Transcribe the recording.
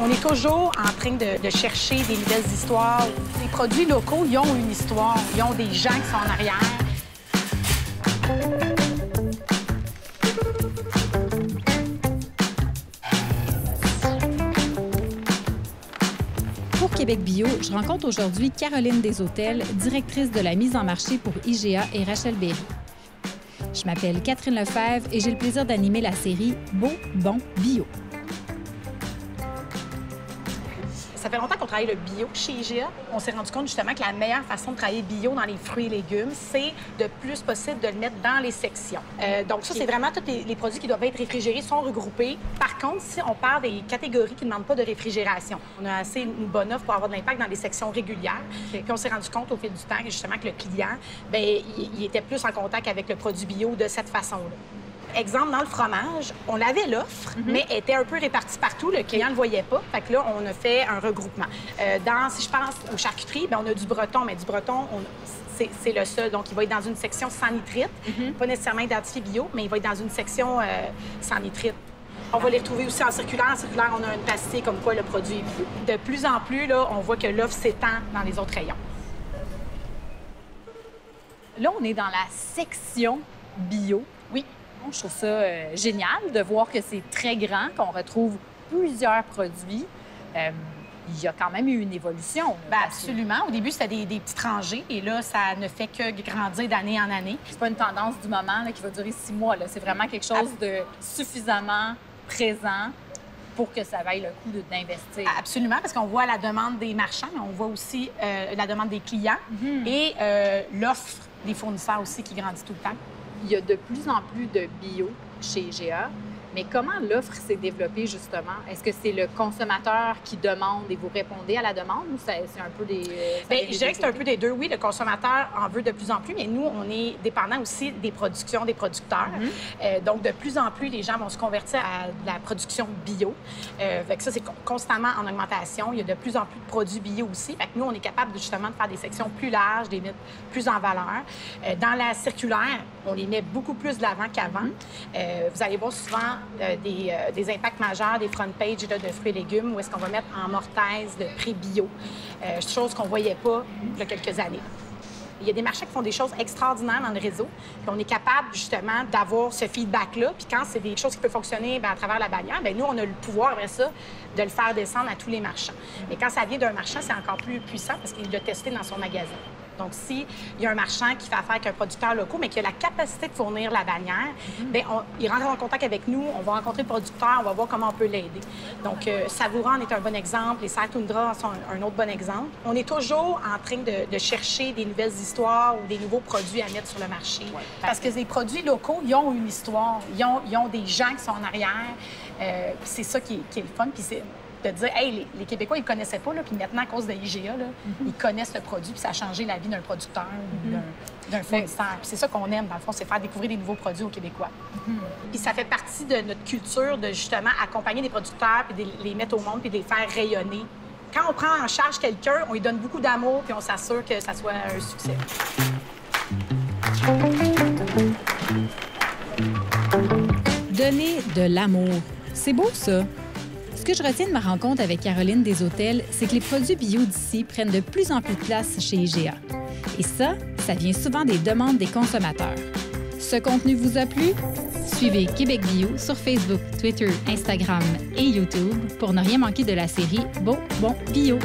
On est toujours en train de chercher des nouvelles histoires. Les produits locaux, ils ont une histoire. Ils ont des gens qui sont en arrière. Pour Québec Bio, je rencontre aujourd'hui Caroline Deshôtels, directrice de la mise en marché pour IGA et Rachel Berry. Je m'appelle Catherine Lefebvre et j'ai le plaisir d'animer la série Beau, bon, bio. Ça fait longtemps qu'on travaille le bio chez IGA. On s'est rendu compte justement que la meilleure façon de travailler bio dans les fruits et légumes, c'est de plus possible de le mettre dans les sections. Donc ça, c'est vraiment tous les produits qui doivent être réfrigérés sont regroupés. Par contre, si on parle des catégories qui ne demandent pas de réfrigération, on a assez une bonne offre pour avoir de l'impact dans les sections régulières. Puis on s'est rendu compte au fil du temps justement que le client, bien, il était plus en contact avec le produit bio de cette façon-là. Exemple, dans le fromage, on avait l'offre, mais elle était un peu répartie partout. Le client ne le voyait pas. Fait que là, on a fait un regroupement. Si je pense aux charcuteries, bien, on a du breton, mais du breton, c'est le seul. Donc, il va être dans une section sans nitrite. Pas nécessairement identifié bio, mais il va être dans une section sans nitrite. On va les retrouver aussi en circulaire. En circulaire, on a une pastille comme quoi le produit est bio. De plus en plus, là, on voit que l'offre s'étend dans les autres rayons. Là, on est dans la section bio. Oui. Je trouve ça génial de voir que c'est très grand, qu'on retrouve plusieurs produits. Il y a quand même eu une évolution. Bien, absolument. Au début, c'était des petites rangées et là, ça ne fait que grandir d'année en année. C'est pas une tendance du moment là, qui va durer 6 mois. C'est vraiment quelque chose de suffisamment présent pour que ça vaille le coup d'investir. Absolument, parce qu'on voit la demande des marchands, mais on voit aussi la demande des clients et l'offre des fournisseurs aussi qui grandit tout le temps. Il y a de plus en plus de bio chez IGA, mais comment l'offre s'est développée, justement? Est-ce que c'est le consommateur qui demande et vous répondez à la demande ou c'est un peu des... Bien, je dirais que c'est un peu des deux. Oui, le consommateur en veut de plus en plus, mais nous, on est dépendant aussi des productions des producteurs. Donc, de plus en plus, les gens vont se convertir à la production bio. Fait que ça, c'est constamment en augmentation. Il y a de plus en plus de produits bio aussi. Fait que nous, on est capable justement de faire des sections plus larges, des mettre plus en valeur. Dans la circulaire, on les met beaucoup plus de l'avant qu'avant. Vous allez voir souvent des impacts majeurs, des front pages là, de fruits et légumes, où est-ce qu'on va mettre en mortaise de prix bio, chose qu'on ne voyait pas il y a quelques années. Il y a des marchés qui font des choses extraordinaires dans le réseau, puis on est capable justement d'avoir ce feedback-là, puis quand c'est des choses qui peuvent fonctionner bien, à travers la bannière, bien, nous, on a le pouvoir, après ça, de le faire descendre à tous les marchands. Mais quand ça vient d'un marchand, c'est encore plus puissant parce qu'il l'a testé dans son magasin. Donc, s'il y a un marchand qui fait affaire avec un producteur local, mais qui a la capacité de fournir la bannière, bien, il rentre en contact avec nous, on va rencontrer le producteur, on va voir comment on peut l'aider. Donc, Savourant est un bon exemple, les Serres Toundra sont un autre bon exemple. On est toujours en train de chercher des nouvelles histoires ou des nouveaux produits à mettre sur le marché. Ouais. Parce que les produits locaux, ils ont une histoire, ils ont des gens qui sont en arrière. C'est ça qui est le fun. Puis c'est de dire, hey, les Québécois, ils ne connaissaient pas, là, puis maintenant, à cause de IGA, là, ils connaissent le produit, puis ça a changé la vie d'un producteur ou d'un fournisseur. Puis c'est ça qu'on aime, dans le fond, c'est faire découvrir des nouveaux produits aux Québécois. Puis ça fait partie de notre culture de, justement, accompagner des producteurs, puis de les mettre au monde, puis de les faire rayonner. Quand on prend en charge quelqu'un, on lui donne beaucoup d'amour, puis on s'assure que ça soit un succès. Donner de l'amour. C'est beau, ça. Ce que je retiens de ma rencontre avec Caroline Deshôtels, c'est que les produits bio d'ici prennent de plus en plus de place chez IGA. Et ça vient souvent des demandes des consommateurs. Ce contenu vous a plu? Suivez Québec Bio sur Facebook, Twitter, Instagram et YouTube pour ne rien manquer de la série Beau, bon, bio.